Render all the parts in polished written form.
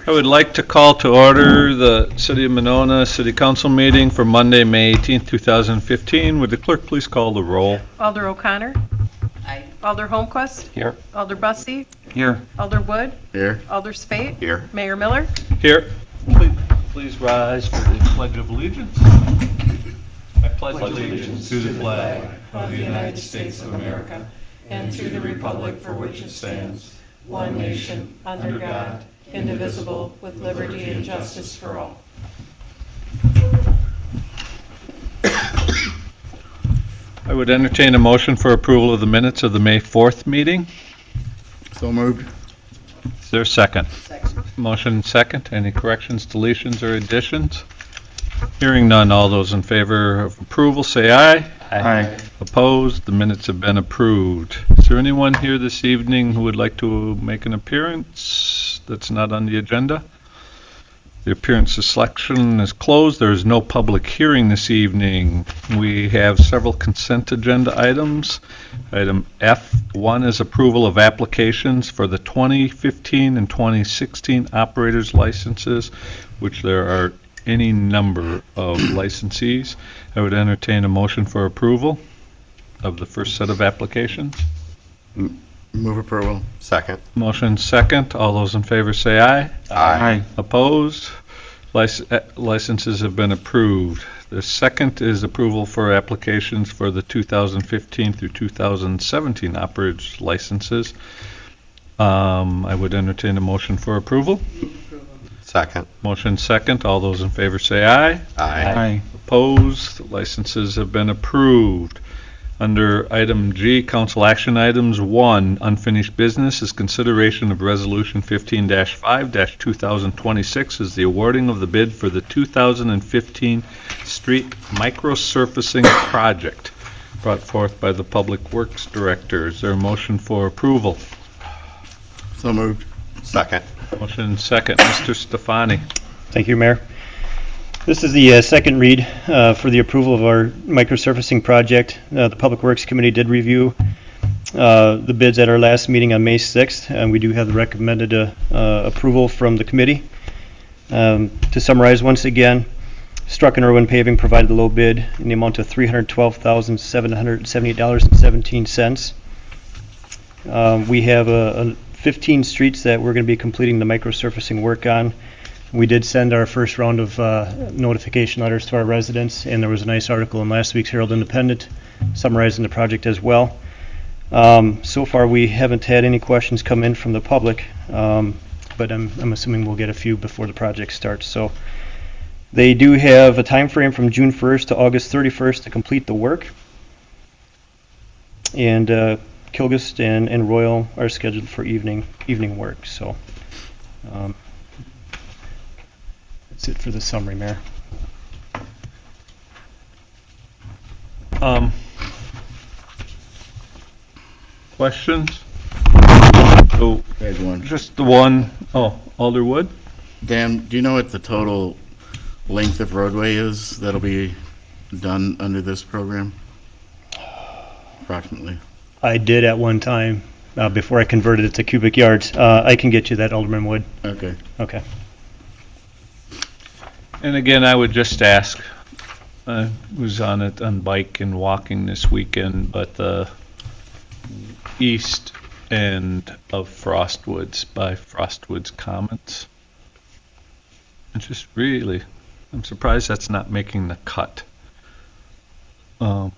I would like to call to order the City of Monona City Council meeting for Monday, May 18th, 2015. Would the clerk please call the roll? Alder O'Connor. Aye. Alder Holmquist. Here. Alder Bussey. Here. Alder Wood. Here. Alder Spate. Here. Mayor Miller. Here. Please rise for the Pledge of Allegiance. I pledge allegiance to the flag of the United States of America and to the republic for which it stands, one nation, under God, indivisible, with liberty and justice for all. I would entertain a motion for approval of the minutes of the May 4th meeting. So moved. Is there a second? Second. Motion second. Any corrections, deletions, or additions? Hearing none, all those in favor of approval say aye. Aye. Opposed? The minutes have been approved. Is there anyone here this evening who would like to make an appearance that's not on the agenda? The appearance selection is closed. There is no public hearing this evening. We have several consent agenda items. Item F1 is approval of applications for the 2015 and 2016 operators licenses, which there are any number of licensees. I would entertain a motion for approval of the first set of applications. Move approval. Second. Motion second. All those in favor say aye. Aye. Opposed? Licenses have been approved. The second is approval for applications for the 2015 through 2017 operators licenses. I would entertain a motion for approval. Second. Motion second. All those in favor say aye. Aye. Opposed? Licenses have been approved. Under item G, council action items, 1, unfinished business is consideration of resolution 15-5-2026 is the awarding of the bid for the 2015 street microsurfacing project brought forth by the Public Works Director. Is there a motion for approval? So moved. Second. Motion second. Mr. Stefani. Thank you, Mayor. This is the second read for the approval of our microsurfacing project. The Public Works Committee did review the bids at our last meeting on May 6th, and we do have the recommended approval from the committee. To summarize once again, Struck and Irwin Paving provided the low bid in the amount of $312,778.17. We have 15 streets that we're going to be completing the microsurfacing work on. We did send our first round of notification letters to our residents, and there was a nice article in last week's Herald Independent summarizing the project as well. So far, we haven't had any questions come in from the public, but I'm assuming we'll get a few before the project starts. So they do have a time frame from June 1st to August 31st to complete the work, and Kilgust and Royal are scheduled for evening work. So. That's it for the summary, Mayor. Questions? So, There's one. just the one. Oh, Alder Wood? Dan, do you know what the total length of roadway is that'll be done under this program? Approximately. I did at one time before I converted it to cubic yards. I can get you that, Alderman Wood. Okay. Okay. And again, I would just ask, I was on it on bike and walking this weekend, but the east end of Frostwoods by Frostwoods Commons, it's just really, I'm surprised that's not making the cut. Yeah,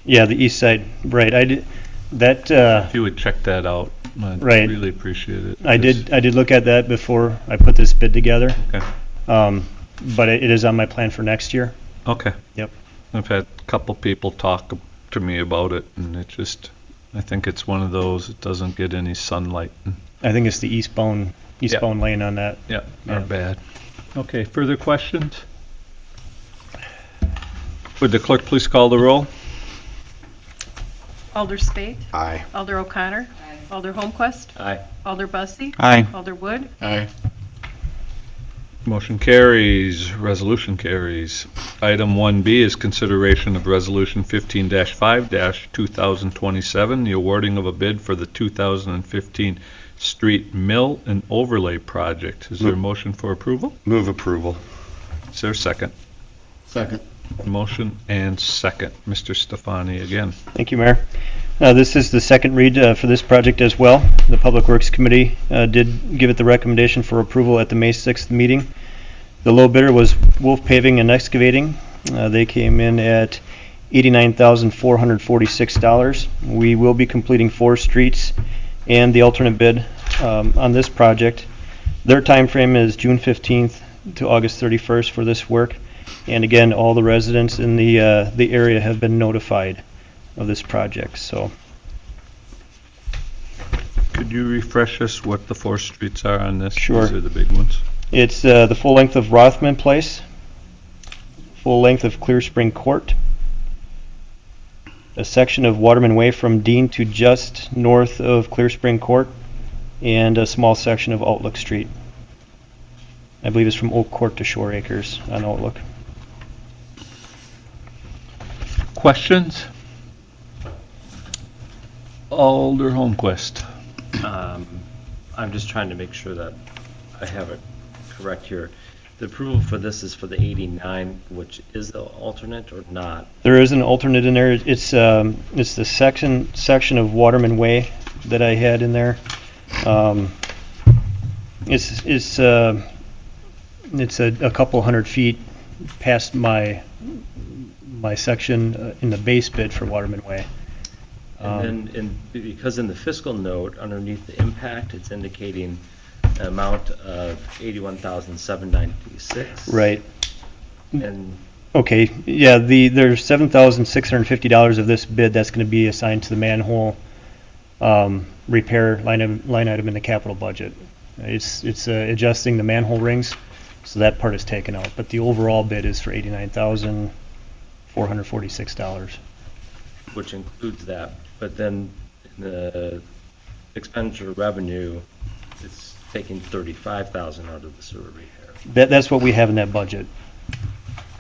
the east side, right. I did that. If you would check that out, I'd Right. really appreciate it. I did look at that before I put this bid together. Okay. But it is on my plan for next year. Okay. Yep. I've had a couple people talk to me about it, and it just, I think it's one of those, it doesn't get any sunlight. I think it's the eastbound lane on that. Yeah, Yeah. not bad. Okay, further questions? Would the clerk please call the roll? Alder Spate. Aye. Alder O'Connor. Alder Holmquist. Aye. Alder Bussey. Aye. Alder Wood. Aye. Motion carries, resolution carries. Item 1B is consideration of resolution 15-5-2027, the awarding of a bid for the 2015 Street Mill and Overlay Project. Is there a motion for approval? Move approval. Is there a second? Second. Motion and second. Mr. Stefani again. Thank you, Mayor. This is the second read for this project as well. The Public Works Committee did give it the recommendation for approval at the May 6th meeting. The low bidder was Wolf Paving and Excavating. They came in at $89,446. We will be completing 4 streets and the alternate bid on this project. Their time frame is June 15th to August 31st for this work. And again, all the residents in the area have been notified of this project, so. Could you refresh us what the 4 streets are on this? Sure. These are the big ones. It's the full length of Rothman Place, full length of Clear Spring Court, a section of Waterman Way from Dean to just north of Clear Spring Court, and a small section of Outlook Street. I believe it's from Oak Court to Shore Acres on Outlook. Questions? Alder Holmquist. I'm just trying to make sure that I have it correct here. The approval for this is for the 89, which is the alternate or not? There is an alternate in there. It's the section of Waterman Way that I had in there. It's a couple hundred feet past my section in the base bid for Waterman Way. And then, because in the fiscal note, underneath the impact, it's indicating an amount of $81,796. Right. And Okay, yeah, there's $7,650 of this bid that's going to be assigned to the manhole repair line item in the capital budget. It's adjusting the manhole rings, so that part is taken out. But the overall bid is for $89,446. which includes that, but then in the expenditure revenue, it's taking 35,000 out of the sewer repair. That's what we have in that budget.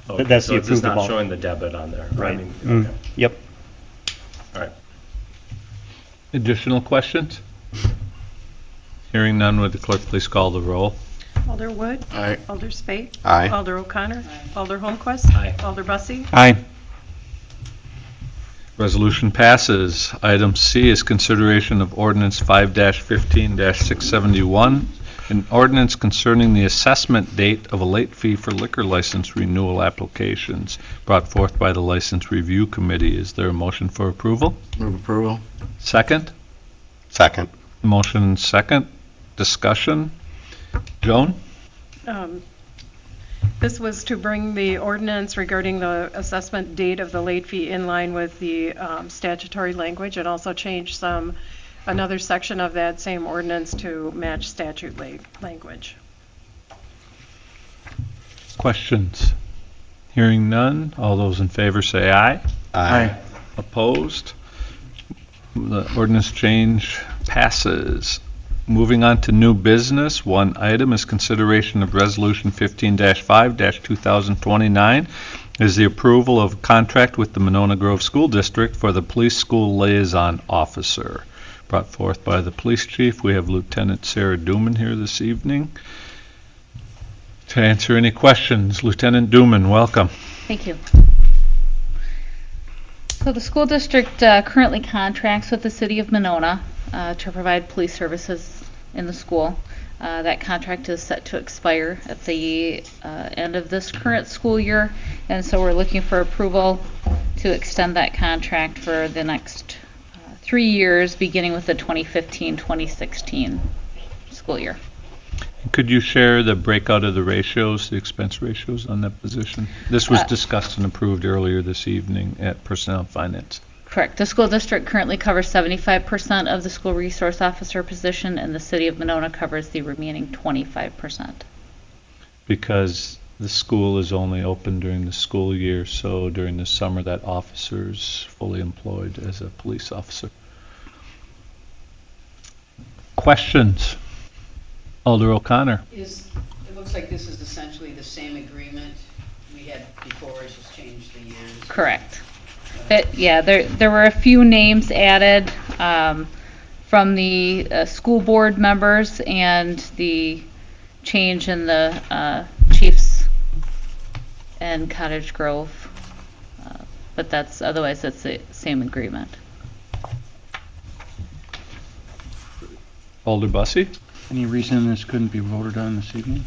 Okay, That's so the it's just approved not amount. showing the debit on there. Right. I mean, Mm, okay. Yep. All right. Additional questions? Hearing none, would the clerk please call the roll? Alder Wood. Aye. Alder Spate. Aye. Alder O'Connor. Alder Holmquist. Aye. Alder Bussey. Aye. Resolution passes. Item C is consideration of ordinance 5-15-671, an ordinance concerning the assessment date of a late fee for liquor license renewal applications, brought forth by the License Review Committee. Is there a motion for approval? Move approval. Second? Second. Motion and second. Discussion? Joan? This was to bring the ordinance regarding the assessment date of the late fee in line with the statutory language, and also change another section of that same ordinance to match statute language. Questions? Hearing none, all those in favor say aye. Aye. Opposed? The ordinance change passes. Moving on to new business, one item is consideration of Resolution 15-5-2029 is the approval of a contract with the Monona Grove School District for the Police School Liaison Officer. Brought forth by the Police Chief. We have Lieutenant Sarah Duman here this evening to answer any questions. Lieutenant Duman, welcome. Thank you. So the school district currently contracts with the city of Monona to provide police services in the school. That contract is set to expire at the end of this current school year, and so we're looking for approval to extend that contract for the next 3 years, beginning with the 2015-2016 school year. Could you share the breakout of the ratios, the expense ratios on that position? This was discussed and approved earlier this evening at Personnel and Finance. Correct. The school district currently covers 75% of the school resource officer position, and the city of Monona covers the remaining 25%. Because the school is only open during the school year, so during the summer that officer's fully employed as a police officer. Questions? Alder O'Connor. It looks like this is essentially the same agreement we had before, it's just changed the years. Correct. Yeah, there were a few names added. from the school board members and the change in the Chiefs and Cottage Grove. But otherwise that's the same agreement. Alder Bussey? Any reason this couldn't be voted on this evening?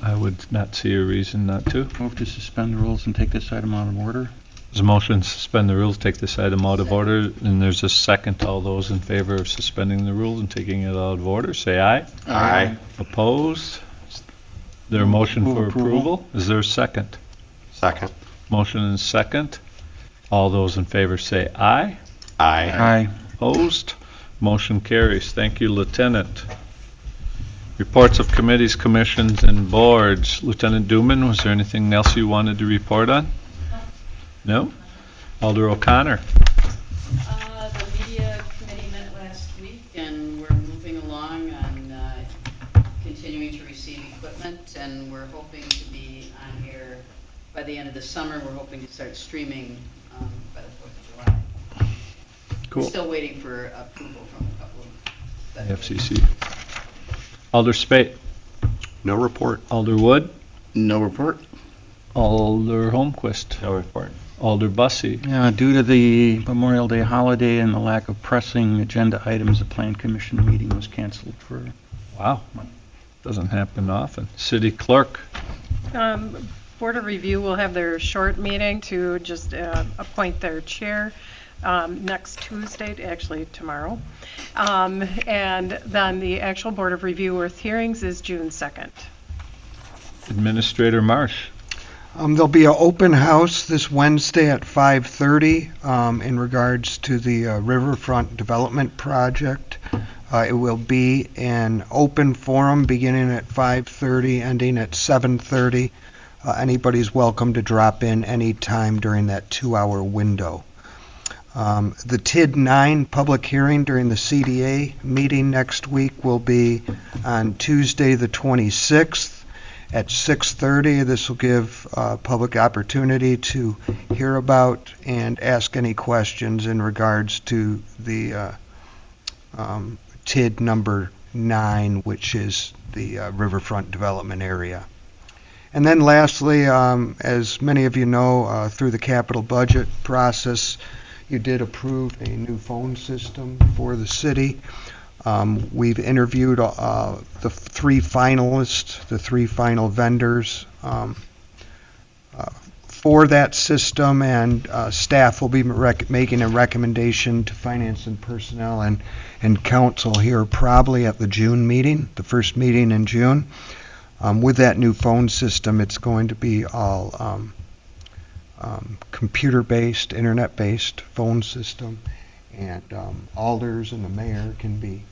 I would not see a reason not to. Move to suspend the rules and take this item out of order. There's a motion to suspend the rules, take this item out of order, and there's a second. All those in favor of suspending the rules and taking it out of order, say aye. Aye. Opposed? Is there a motion Move for approval. approval? Is there a second? Second. Motion and second. All those in favor say aye. Aye. Aye. Opposed? Motion carries. Thank you, Lieutenant. Reports of committees, commissions, and boards. Lieutenant Duman, was there anything else you wanted to report on? No? Alder O'Connor? The media committee met last week, and we're moving along on continuing to receive equipment, and we're hoping to be on here by the end of the summer. We're hoping to start streaming by the 4th of July. Cool. We're still waiting for approval from a couple of FCC. Alder Spate? No report. Alder Wood? No report? Alder Holmquist? No report. Alder Bussey? Yeah, due to the Memorial Day holiday and the lack of pressing agenda items, the Plan Commission meeting was canceled for. Wow. Doesn't happen often. City Clerk? Board of Review will have their short meeting to just appoint their chair next Tuesday, actually tomorrow. And then the actual Board of Review with hearings is June 2nd. Administrator Marsh? There'll be an open house this Wednesday at 5:30 in regards to the Riverfront Development Project. It will be an open forum beginning at 5:30, ending at 7:30. Anybody's welcome to drop in any time during that 2-hour window. The TID 9 public hearing during the CDA meeting next week will be on Tuesday the 26th. At 6:30, this will give public opportunity to hear about and ask any questions in regards to the TID number 9, which is the riverfront development area. And then lastly, as many of you know, through the capital budget process, you did approve a new phone system for the city. We've interviewed the 3 finalists, the 3 final vendors for that system, and staff will be making a recommendation to Finance and Personnel and Council here probably at the June meeting, the first meeting in June. With that new phone system, it's going to be all computer-based, internet-based phone system, and alders and the mayor can be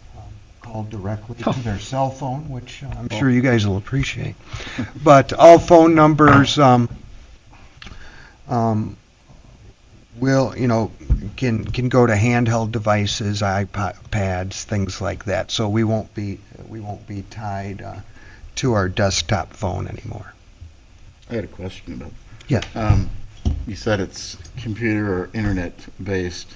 called directly to their cell phone, which I'm sure you guys will appreciate. But all phone numbers will, can go to handheld devices, iPads, things like that. So we won't be tied to our desktop phone anymore. I had a question about. Yeah. You said it's computer or internet based.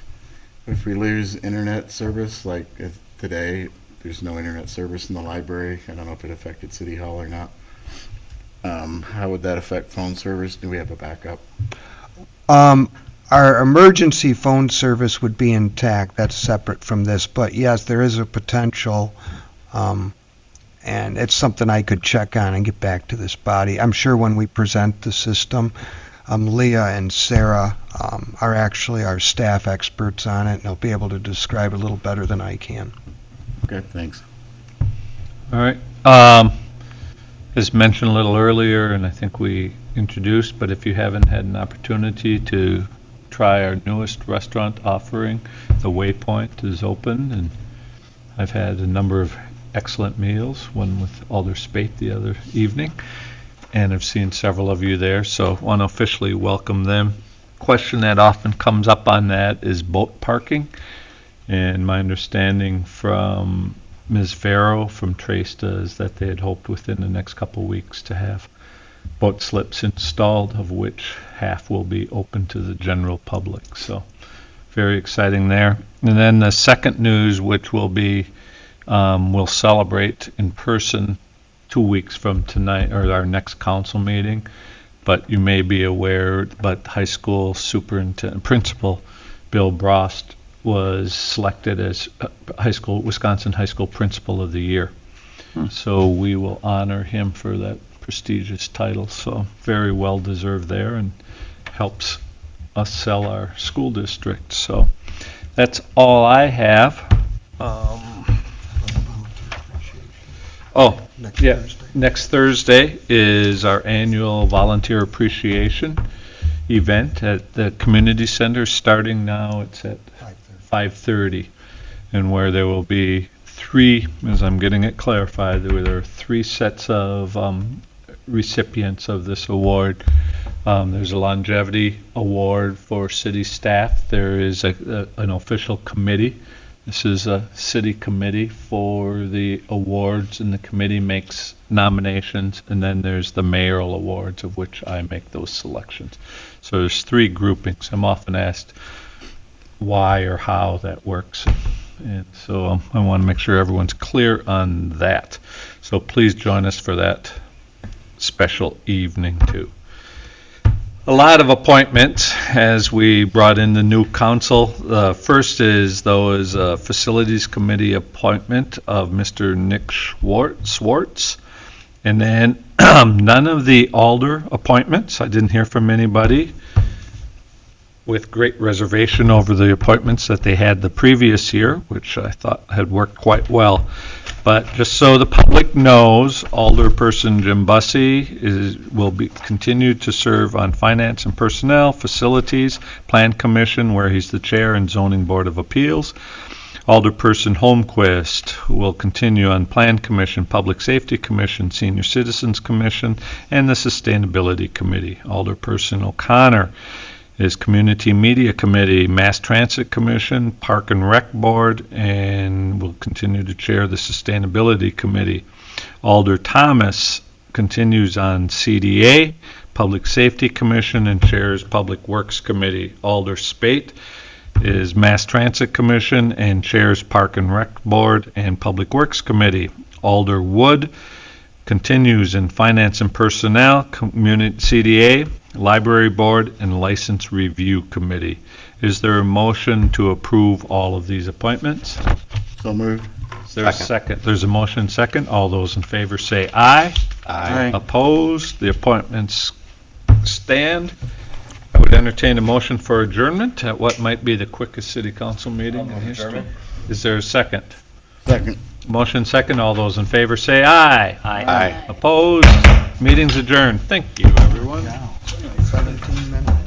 If we lose internet service, like if today, there's no internet service in the library. I don't know if it affected City Hall or not. How would that affect phone service? Do we have a backup? Our emergency phone service would be intact. That's separate from this. But yes, there is a potential, and it's something I could check on and get back to this body. I'm sure when we present the system, Leah and Sarah are actually our staff experts on it, and they'll be able to describe it a little better than I can. Okay, thanks. All right. As mentioned a little earlier, and I think we introduced, but if you haven't had an opportunity to try our newest restaurant offering, the Waypoint is open, and I've had a number of excellent meals, one with Alder Spate the other evening, and I've seen several of you there, so I want to officially welcome them. Question that often comes up on that is boat parking. And my understanding from Ms. Farrow from Trasta is that they had hoped within the next couple of weeks to have boat slips installed, of which half will be open to the general public. So very exciting there. And then the second news, which will be, we'll celebrate in person 2 weeks from tonight, or our next council meeting. But you may be aware, but high school principal Bill Brost was selected as Wisconsin High School Principal of the Year. So we will honor him for that prestigious title. So very well deserved there, and helps us sell our school district. So that's all I have. Next Thursday is our annual volunteer appreciation event at the community center. Starting now, it's at 5:30, and where there will be three, as I'm getting it clarified, there are three sets of recipients of this award. There's a longevity award for city staff. There is an official committee. This is a city committee for the awards, and the committee makes nominations, and then there's the mayoral awards, of which I make those selections. So there's three groupings. I'm often asked why or how that works, and so I want to make sure everyone's clear on that. So please join us for that special evening too. A lot of appointments as we brought in the new council. First is, though, is a facilities committee appointment of Mr. Nick Swartz. And then none of the alder appointments. I didn't hear from anybody, with great reservation over the appointments that they had the previous year, which I thought had worked quite well. But just so the public knows, Alderperson Jim Bussey will continue to serve on Finance and Personnel, Facilities, Plan Commission, where he's the chair, and Zoning Board of Appeals. Alderperson Holmquist will continue on Plan Commission, Public Safety Commission, Senior Citizens Commission, and the Sustainability Committee. Alderperson O'Connor is Community Media Committee, Mass Transit Commission, Park and Rec Board, and will continue to chair the Sustainability Committee. Alder Thomas continues on CDA, Public Safety Commission, and chairs Public Works Committee. Alder Spate is Mass Transit Commission and chairs Park and Rec Board and Public Works Committee. Alder Wood continues in Finance and Personnel, Community CDA, Library Board, and License Review Committee. Is there a motion to approve all of these appointments? So moved. Is there a second? There's a motion second. All those in favor say aye. Aye. Opposed? The appointments stand. I would entertain a motion for adjournment at what might be the quickest city council meeting in history. Is there a second? Second. Motion second. All those in favor say aye. Aye. Opposed? Meeting's adjourned. Thank you, everyone. 17 minutes.